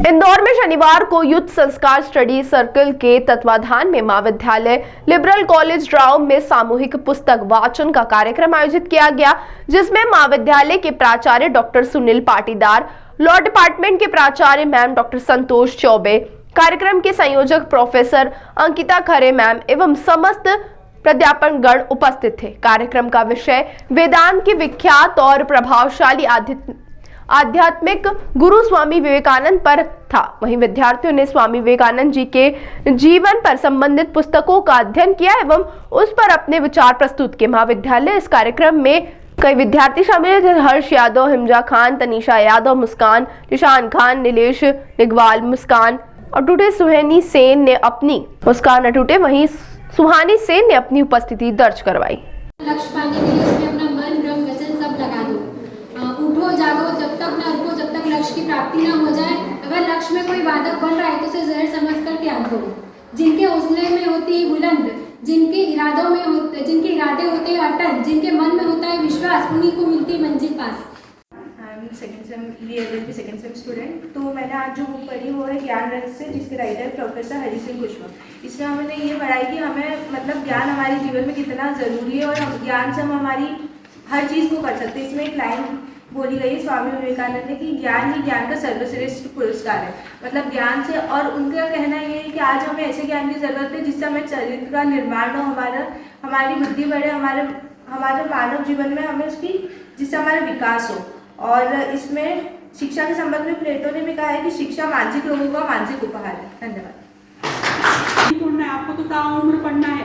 इंदौर में शनिवार को युद्ध संस्कार स्टडी सर्कल के तत्वाधान में महाविद्यालय लिबरल कॉलेज राव में सामूहिक पुस्तक वाचन का कार्यक्रम आयोजित किया गया, जिसमें महाविद्यालय के प्राचार्य doctor Sunil Patidar, law department के प्राचार्य मैम डॉक्टर संतोष चौबे, कार्यक्रम के संयोजक प्रोफेसर अंकिता खरे मैम एवं समस्त प्राध्यापक गण उपस्थित थे। कार्यक्रम का विषय वेदांत के विख्यात और प्रभावशाली आध्यात्मिक गुरु स्वामी विवेकानंद पर था। वहीं विद्यार्थियों ने स्वामी विवेकानंद जी के जीवन पर संबंधित पुस्तकों का अध्ययन किया एवं उस पर अपने विचार प्रस्तुत किए। महाविद्यालय इस कार्यक्रम में कई विद्यार्थी शामिल थे। हर्ष यादव, हिमजा खान, तनीषा यादव, मुस्कान, निशान खान, नीलेश निगवाल, मुस्कान अटूटे, सुहानी सेन ने अपनी उपस्थिति दर्ज करवाई। लक्ष्य पाने के लिए उसमें अपना मन, रंग, वचन सब लगा दो। उठो जागो, जब तक न रुको, जब तक लक्ष्य की प्राप्ति न हो जाए। अगर लक्ष्य में कोई बाधक बन रहा है तो उसे जहर समझकर त्याग दो। जिनके हौसले में होती है बुलंद, जिनके इरादे होते हैं अटल, जिनके मन में होता है विश्वास, उन्हीं को मिलती है मंजिल पास। Second same student. तो मैंने आज जो बुक पढ़ी वो है ज्ञान रहस्य, जिसके राइटर प्रोफेसर हरि सिंह कुशवाहा। इसमें हमने ये पढ़ा है कि हमें मतलब ज्ञान हमारे जीवन में कितना ज़रूरी है और ज्ञान से हम हमारी हर चीज़ को कर सकते हैं। इसमें एक लाइन बोली गई है स्वामी विवेकानंद ने कि ज्ञान ही ज्ञान का सर्वश्रेष्ठ पुरस्कार है। मतलब ज्ञान से, और उनका कहना ये है कि आज हमें ऐसे ज्ञान की ज़रूरत है जिससे हमें चरित्र का निर्माण हो, हमारी बुद्धि बढ़े, हमारे मानव जीवन में हमें उसकी जिससे हमारा विकास हो। और इसमें शिक्षा के संबंध में प्लेटो ने भी कहा है कि शिक्षा मानसिक रोगों का मानसिक उपहार है। धन्यवाद। पढ़ना है आपको तो ताउम्र पढ़ना है,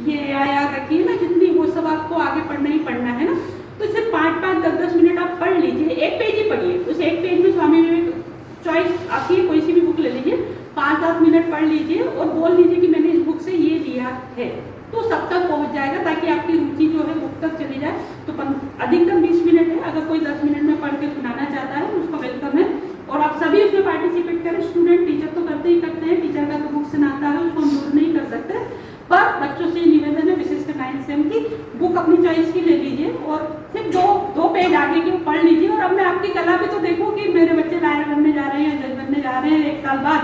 ये याद रखिए ना, जितनी वो सब आपको आगे पढ़ना ही पढ़ना है ना। तो सिर्फ 5-5, 10-10 मिनट आप पढ़ लीजिए, एक पेज ही पढ़िए। उस एक पेज में स्वामी विवेक चॉइस आपकी कोई सी भी बुक ले लीजिए, 5-10 मिनट पढ़ लीजिए और बोल लीजिए कि मैंने इस बुक से ये लिया है। तो सब तक पहुंच जाएगा, ताकि आपकी रुचि जो है बुक तक चली जाए। तो अधिकतम 20 मिनट है, अगर कोई 10 मिनट में पढ़ के सुनाना चाहता है उसको वेलकम है। और आप सभी उसमें पार्टिसिपेट करें। स्टूडेंट टीचर तो करते ही करते हैं, टीचर का तो बुक से नाता है, उसको हम दूर नहीं कर सकते। पर बच्चों से निवेदन है, विशेषकर 9th सेम की बुक अपनी चॉइस की ले लीजिए और सिर्फ दो पेज आगे की पढ़ लीजिए। और अब मैं आपकी कला भी तो देखूँ कि मेरे बच्चे लायर बनने जा रहे हैं, जज बनने जा रहे हैं 1 साल बाद,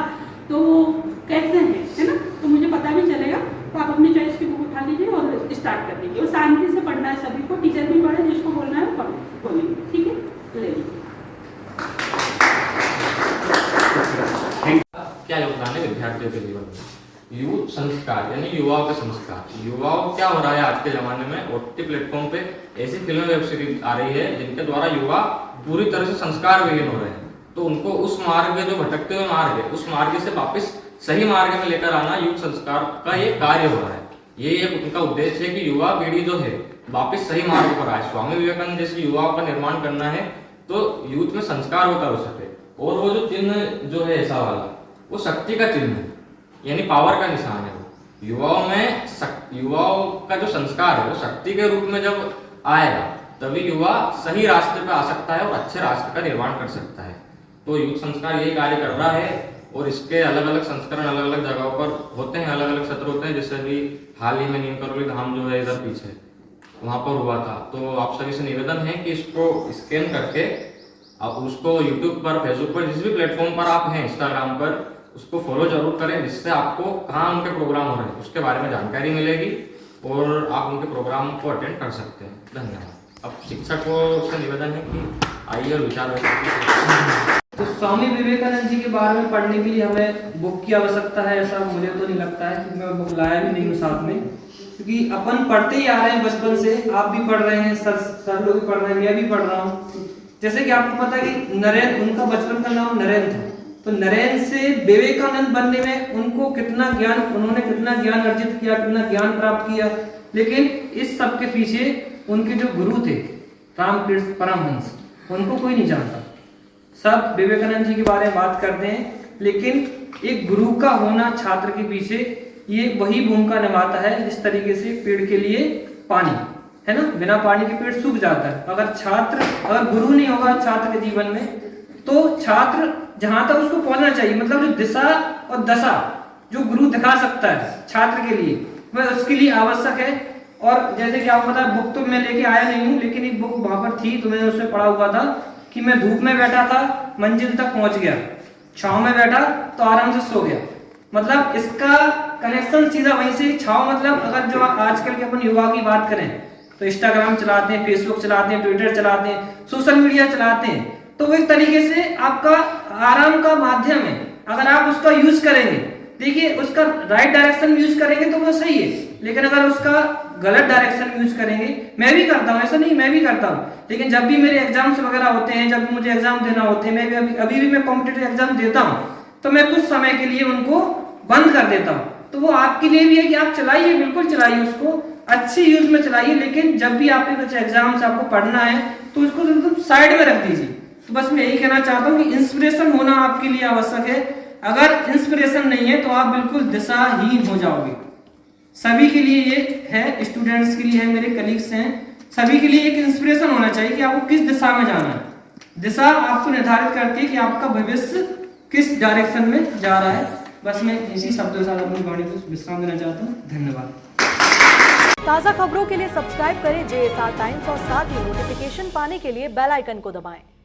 तो वो कैसे हैं, है ना। तो मुझे पता भी चलेगा। तो आप अपनी चॉइस की बुक उठा लीजिए और स्टार्ट कर दीजिए। और शांति से पढ़ना है सभी को, टीचर भी पढ़े, जिसको बोलना है वो बोलेंगे, ठीक है। ले लीजिए। क्या योगदान है विद्यार्थियों के जीवन में? यूथ संस्कार यानी युवाओं का संस्कार। युवाओं क्या हो रहा है आज के जमाने में, OTT प्लेटफॉर्म पे ऐसी फिल्म वेब सीरीज आ रही है जिनके द्वारा युवा पूरी तरह से संस्कार विहीन हो रहे हैं। तो उनको उस मार्ग में जो भटकते हुए मार्ग है, उस मार्ग से वापस सही मार्ग में लेकर आना यूथ संस्कार का ये कार्य हो रहा है। ये एक उनका उद्देश्य है कि युवा पीढ़ी जो है वापस सही मार्ग पर आए। स्वामी विवेकानंद जैसे युवाओं का निर्माण करना है तो यूथ में संस्कार होता हो सके। और वो जो चिन्ह जो है ऐसा वाला, वो शक्ति का चिन्ह है, यानी पावर का निशान है। युवाओं का जो संस्कार है वो शक्ति के रूप में जब आएगा तभी युवा सही रास्ते पे आ सकता है और अच्छे रास्ते का निर्माण कर सकता है। तो यूथ संस्कार यही कार्य कर रहा है और इसके अलग अलग संस्करण अलग अलग जगहों पर होते हैं, अलग अलग सत्र होते हैं। जैसे अभी हाल ही में नीम करोली धाम जो है इधर पीछे वहां पर हुआ था। तो आप सभी से निवेदन है कि इसको स्कैन करके आप उसको यूट्यूब पर, फेसबुक पर, जिस भी प्लेटफॉर्म पर आप हैं, इंस्टाग्राम पर, उसको फॉलो जरूर करें, जिससे आपको कहाँ उनके प्रोग्राम हो रहे हैं उसके बारे में जानकारी मिलेगी और आप उनके प्रोग्राम को अटेंड कर सकते हैं। धन्यवाद। अब शिक्षकों से निवेदन है कि आइए और विचार व्यक्त कीजिए। तो स्वामी विवेकानंद जी के बारे में पढ़ने के लिए हमें बुक की आवश्यकता है, ऐसा मुझे तो नहीं लगता है, क्योंकि मैं बुक लाया भी नहीं हूँ साथ में। क्योंकि अपन पढ़ते ही आ रहे हैं बचपन से, आप भी पढ़ रहे हैं, सर लोग भी पढ़ रहे हैं, मैं भी पढ़ रहा हूँ। जैसे कि आपको पता है कि नरेंद्र, उनका बचपन का नाम नरेंद्र था। तो नरेंद्र से विवेकानंद बनने में उन्होंने कितना ज्ञान अर्जित किया, कितना ज्ञान प्राप्त किया। लेकिन इस सब के पीछे उनके जो गुरु थे रामकृष्ण परमहंस, उनको कोई नहीं जानता। सब विवेकानंद जी के बारे में बात करते हैं, लेकिन एक गुरु का होना छात्र के पीछे ये वही भूमिका निभाता है जिस तरीके से पेड़ के लिए पानी है ना, बिना पानी के पेड़ सूख जाता है। अगर गुरु नहीं होगा छात्र के जीवन में, तो छात्र जहां तक उसको पहुंचना चाहिए, मतलब जो दिशा और दशा जो गुरु दिखा सकता है छात्र के लिए, वह उसके लिए आवश्यक है। और जैसे कि आपको पता है, बुक तो मैं लेके आया नहीं हूँ, लेकिन एक बुक वहां पर थी तो मैंने उसमें पढ़ा हुआ था कि मैं धूप में बैठा था, मंजिल तक पहुंच गया, छांव में बैठा तो आराम से सो गया। मतलब इसका कनेक्शन सीधा वहीं से। छांव मतलब अगर जो आजकल के अपन युवा की बात करें तो इंस्टाग्राम चलाते हैं, फेसबुक चलाते हैं, ट्विटर चलाते हैं, सोशल मीडिया चलाते हैं, तो वो एक तरीके से आपका आराम का माध्यम है। अगर आप उसका यूज करेंगे, देखिए उसका राइट डायरेक्शन में यूज करेंगे तो वो सही है, लेकिन अगर उसका गलत डायरेक्शन में यूज करेंगे, मैं भी करता हूँ, ऐसा नहीं, मैं भी करता हूँ, लेकिन जब भी मेरे एग्जाम्स वगैरह होते हैं, जब भी मुझे एग्जाम देना होते हैं, मैं भी अभी भी मैं कॉम्पिटिटिव एग्जाम देता हूँ, तो मैं कुछ समय के लिए उनको बंद कर देता हूँ। तो वो आपके लिए भी है कि आप चलाइए, बिल्कुल चलाइए, उसको अच्छी यूज में चलाइए, लेकिन जब भी आपके कुछ एग्जाम्स आपको पढ़ना है तो उसको एकदम साइड में रख दीजिए। तो बस मैं यही कहना चाहता हूँ कि इंस्पिरेशन होना आपके लिए आवश्यक है। अगर इंस्पिरेशन नहीं है तो आप बिल्कुल दिशाहीन हो जाओगे। सभी के लिए ये है, स्टूडेंट्स के लिए है, मेरे कलीग्स हैं, सभी के लिए एक इंस्पिरेशन होना चाहिए कि आपको किस दिशा में जाना है। दिशा आपको निर्धारित करती है कि आपका भविष्य किस डायरेक्शन में जा रहा है। बस मैं इसी शब्दों के साथ अपनी वाणी को विश्राम देना चाहता हूँ। धन्यवाद। ताज़ा खबरों के लिए सब्सक्राइब करें JSR टाइम्स और साथ ही नोटिफिकेशन पाने के लिए बेल आइकन को दबाएं।